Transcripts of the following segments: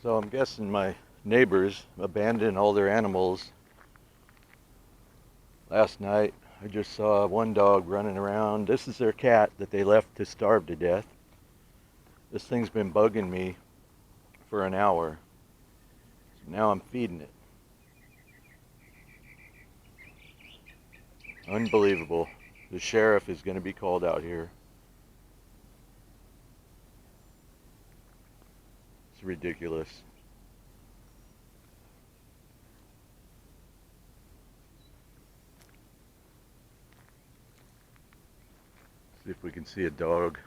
So I'm guessing my neighbors abandoned all their animals. Last night I just saw one dog running around. This is their cat that they left to starve to death. This thing's been bugging me for an hour. So now I'm feeding it. Unbelievable. The sheriff is going to be called out here. It's ridiculous. See if we can see a dog.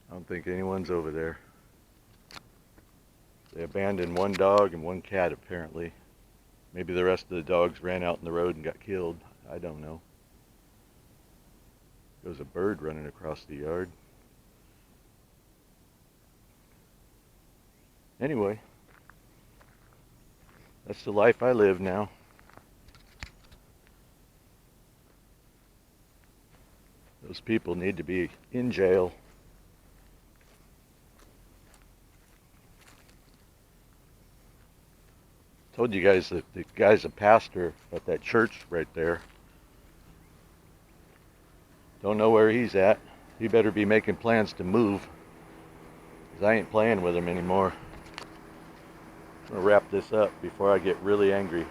I don't think anyone's over there. They abandoned one dog and one cat apparently. Maybe the rest of the dogs ran out in the road and got killed. I don't know. There was a bird running across the yard. Anyway, that's the life I live now. Those people need to be in jail. Told you guys that the guy's a pastor at that church right there. Don't know where he's at. He better be making plans to move, because I ain't playing with him anymore. I'm gonna wrap this up before I get really angry.